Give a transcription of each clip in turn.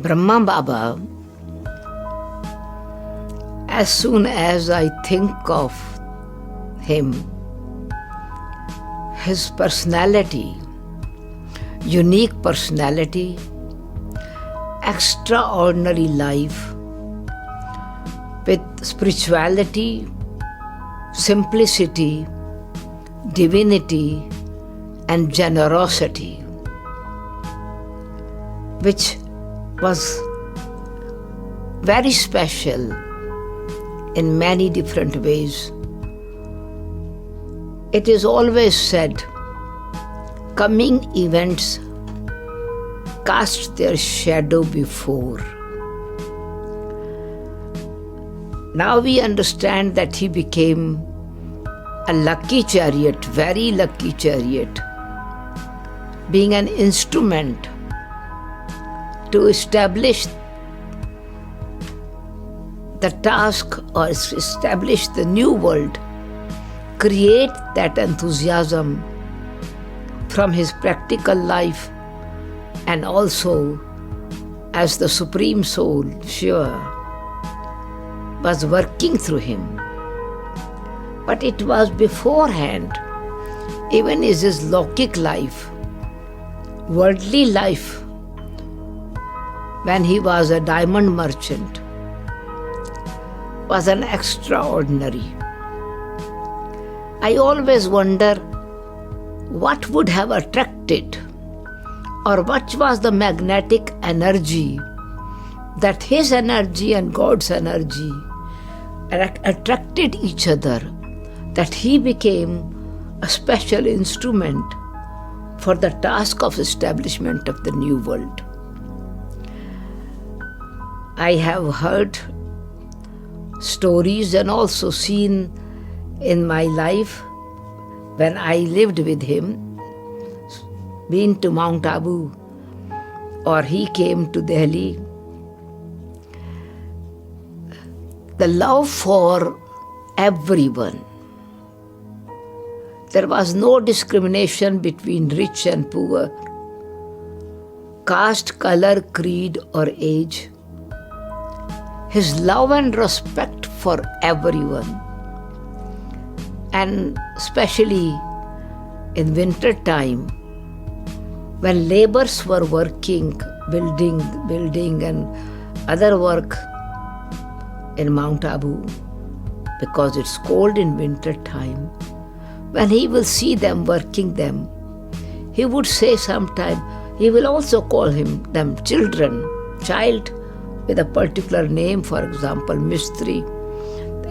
Brahma Baba, as soon as I think of him, his personality, unique personality, extraordinary life, with spirituality, simplicity, divinity, and generosity, which was very special in many different ways. It is always said, coming events cast their shadow before. Now we understand that he became a lucky chariot, very lucky chariot, being an instrument to establish the task or establish the new world, create that enthusiasm from his practical life and also as the Supreme Soul, Shiva, was working through him. But it was beforehand, even in his Lokik life, worldly life, when he was a diamond merchant, was an extraordinary. I always wonder what would have attracted or what was the magnetic energy that his energy and God's energy attracted each other, that he became a special instrument for the task of establishment of the new world. I have heard stories and also seen in my life when I lived with him, been to Mount Abu or he came to Delhi. The love for everyone. There was no discrimination between rich and poor, caste, color, creed, or age. His love and respect for everyone. And especially in winter time, when laborers were working, building and other work in Mount Abu, because it's cold in winter time, when he will see them working them, he would say sometime, he will also call them children, child with a particular name, for example, Mistri.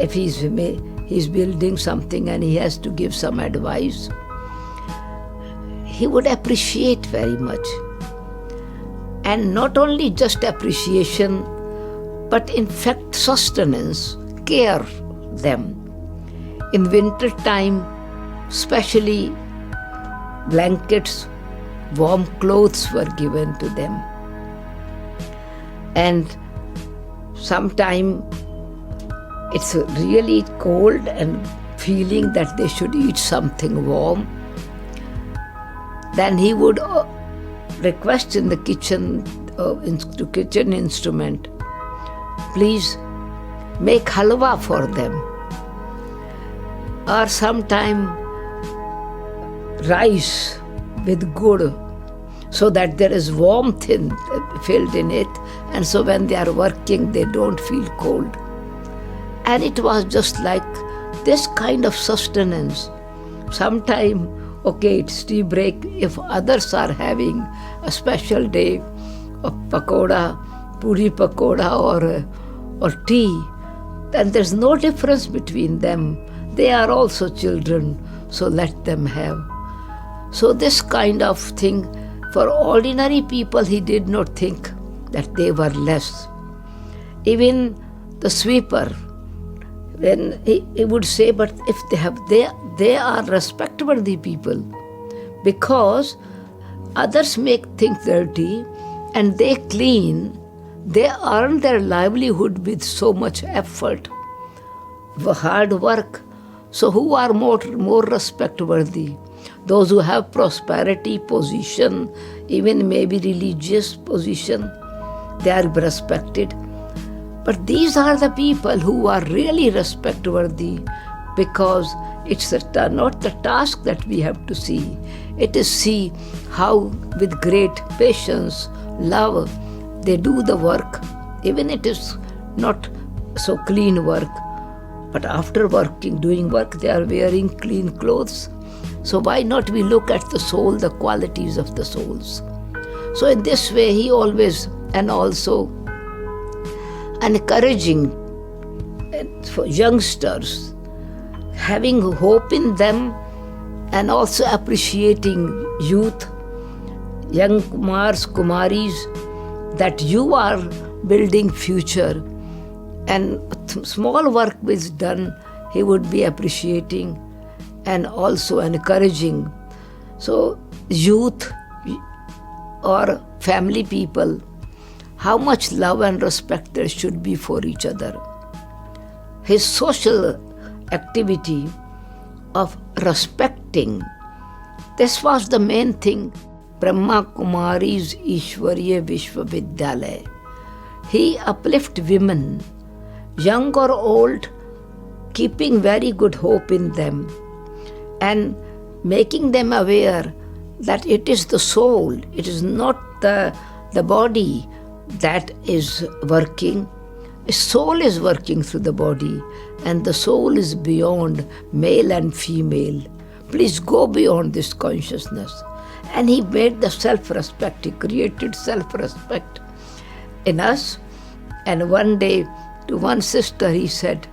If he's building something and he has to give some advice, he would appreciate very much. And not only just appreciation, but in fact sustenance, care them. In winter time, especially blankets, warm clothes were given to them. And sometime it's really cold and feeling that they should eat something warm. Then he would request in the kitchen, to kitchen instrument, please make halwa for them. Or sometime rice with gur, so that there is warmth filled in it, and so when they are working they don't feel cold. And it was just like this kind of sustenance. Sometime, okay, it's tea break. If others are having a special day of pakoda, puri pakoda or tea, then there's no difference between them. They are also children, so let them have. So this kind of thing, for ordinary people, he did not think that they were less. Even the sweeper, when he would say, but if they are respectworthy people, because others make things dirty and they clean, they earn their livelihood with so much effort, hard work. So who are more respectworthy? Those who have prosperity, position, even maybe religious position, they are respected. But these are the people who are really respect-worthy, because it's not the task that we have to see. It is see how with great patience, love, they do the work, even it is not so clean work. But after doing work, they are wearing clean clothes. So why not we look at the soul, the qualities of the souls? So in this way, he always, and also encouraging for youngsters, having hope in them, and also appreciating youth, young Kumaris, that you are building future. And small work is done, he would be appreciating and also encouraging. So youth or family people, how much love and respect there should be for each other. His social activity of respecting, this was the main thing. Brahmakumaris Ishwariya Vishwavidyalaya. He uplift women, young or old, keeping very good hope in them and making them aware that it is the soul, it is not the body that is working. The soul is working through the body, and the soul is beyond male and female. Please go beyond this consciousness. And he made the self-respect, he created self-respect in us. And one day to one sister he said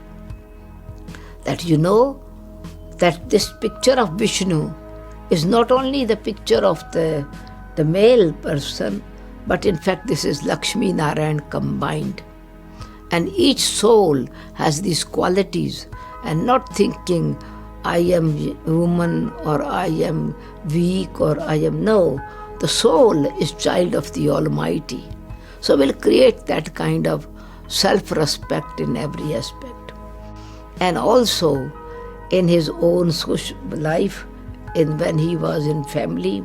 that, you know, that this picture of Vishnu is not only the picture of the male person, but in fact this is Lakshmi Narayan combined. And each soul has these qualities, and not thinking I am woman or I am weak or I am, no. The soul is child of the Almighty. So we'll create that kind of self-respect in every aspect. And also in his own social life, when he was in family,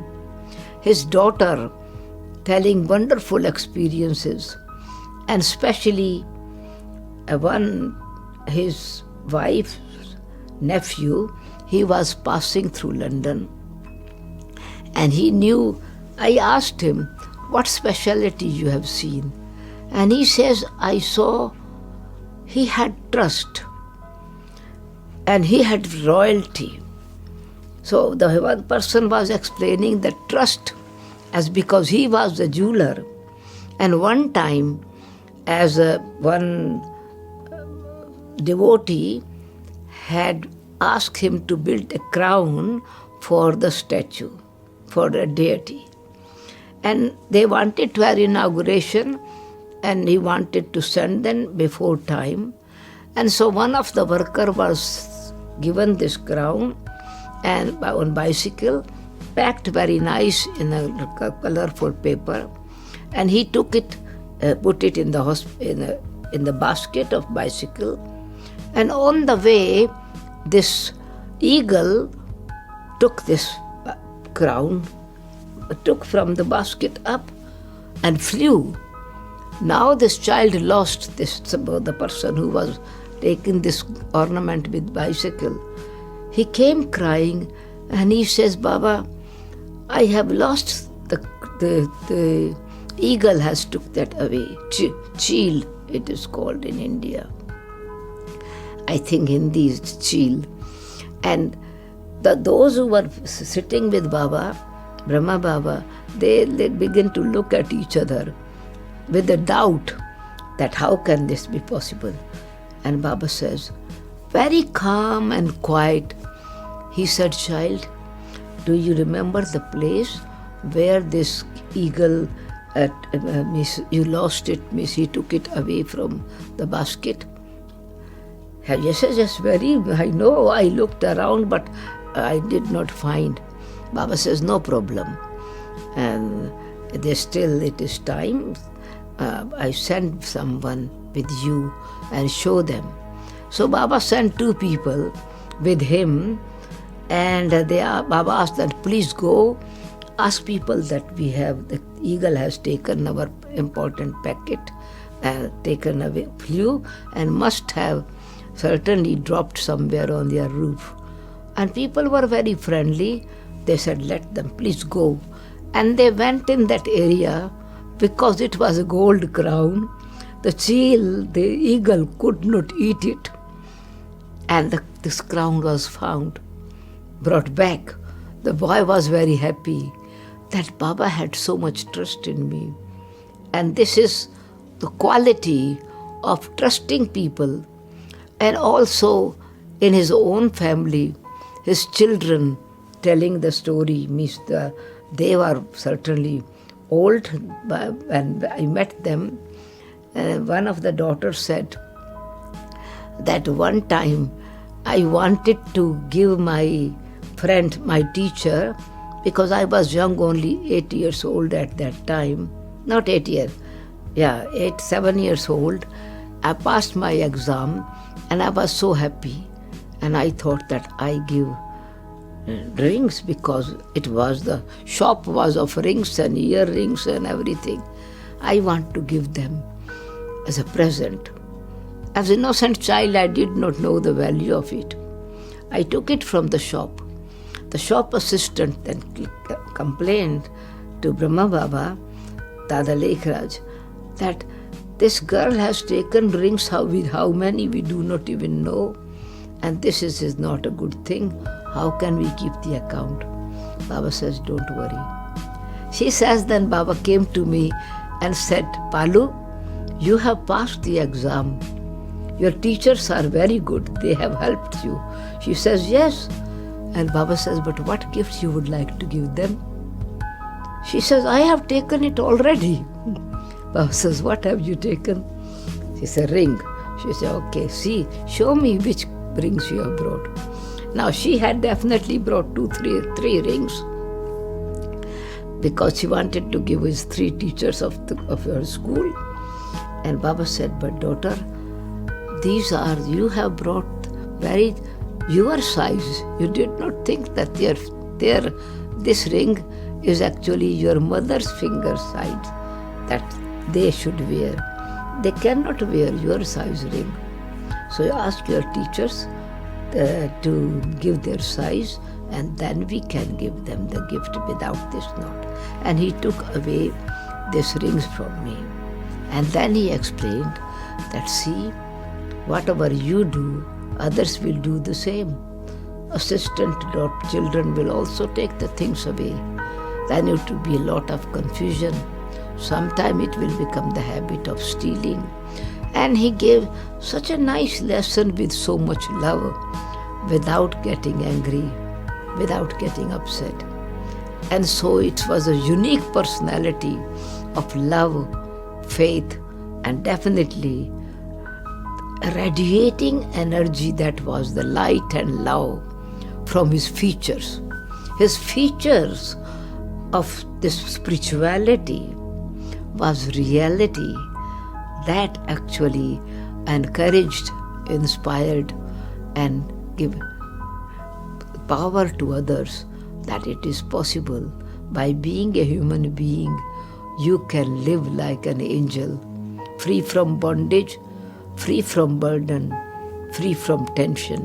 his daughter telling wonderful experiences, and especially his wife's nephew, he was passing through London, and he knew, I asked him, what speciality you have seen? And he says, I saw he had trust and he had royalty. So the one person was explaining that trust as because he was the jeweler, and one time as one devotee had asked him to build a crown for the statue, for the deity. And they wanted to have inauguration, and he wanted to send them before time. And so one of the worker was given this crown and on bicycle, packed very nice in a colorful paper, and he took it, put it in the basket of bicycle. And on the way, this eagle took this crown, took from the basket up and flew. Now this child lost the person who was taking this ornament with bicycle. He came crying and he says, Baba, I have lost the eagle has took that away. Cheel, it is called in India. I think Hindi is cheel. And those who were sitting with Baba, Brahma Baba, they begin to look at each other with a doubt that how can this be possible? And Baba says, very calm and quiet, he said, child, do you remember the place where this eagle, you lost it, miss, he took it away from the basket? Yes, very, I know, I looked around, but I did not find. Baba says, no problem. And it is time. I send someone with you and show them. So Baba sent two people with him, and Baba asked them, please go, ask people that the eagle has taken our important packet, taken away, flew, and must have certainly dropped somewhere on their roof. And people were very friendly. They said, let them, please go. And they went in that area because it was a gold crown. The eagle could not eat it. And this crown was found, brought back. The boy was very happy that Baba had so much trust in me. And this is the quality of trusting people. And also in his own family, his children telling the story, means they were certainly old when I met them. One of the daughters said that one time I wanted to give my friend, my teacher, because I was young, only 8 years old at that time. Not 8 years, 7 years old. I passed my exam and I was so happy. And I thought that I give rings, because the shop was of rings and earrings and everything. I want to give them as a present. As an innocent child, I did not know the value of it. I took it from the shop. The shop assistant then complained to Brahma Baba, Dada Lekhraj, that this girl has taken rings, how many we do not even know, and this is not a good thing. How can we keep the account? Baba says, don't worry. She says, then Baba came to me and said, Palu, you have passed the exam. Your teachers are very good. They have helped you. She says, yes. And Baba says, but what gifts you would like to give them? She says, I have taken it already. Baba says, what have you taken? She said, ring. She said, okay, see, show me which rings you have brought. Now she had definitely brought three rings, because she wanted to give his 3 teachers of her school. And Baba said, but daughter, you have brought very your size. You did not think that this ring is actually your mother's finger size that they should wear. They cannot wear your size ring. So you ask your teachers to give their size, and then we can give them the gift without this knot. And he took away these rings from me. And then he explained that, see, whatever you do, others will do the same. Assistant children will also take the things away. Then it will be a lot of confusion. Sometime it will become the habit of stealing. And he gave such a nice lesson with so much love, without getting angry, without getting upset. And so it was a unique personality of love, faith, and definitely a radiating energy that was the light and love from his features. His features of this spirituality was reality that actually encouraged, inspired, and give power to others that it is possible. By being a human being, you can live like an angel, free from bondage, free from burden, free from tension,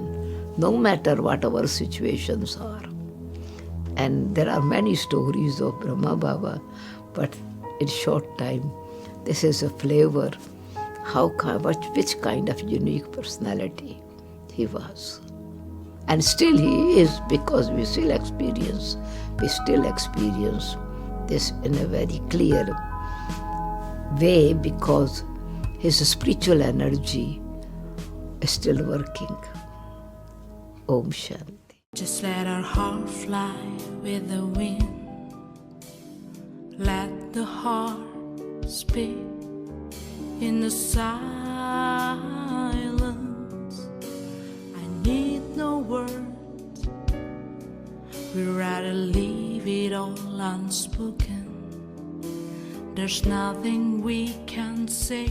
no matter what our situations are. And there are many stories of Brahma Baba, but in short time, this is a flavor, which kind of unique personality he was. And still he is, because we still experience this in a very clear way, because his spiritual energy is still working. Om Shanti. Just let our heart fly with the wind. Let the heart speak in the silence. I need no words. We'd rather leave it all unspoken. There's nothing we can say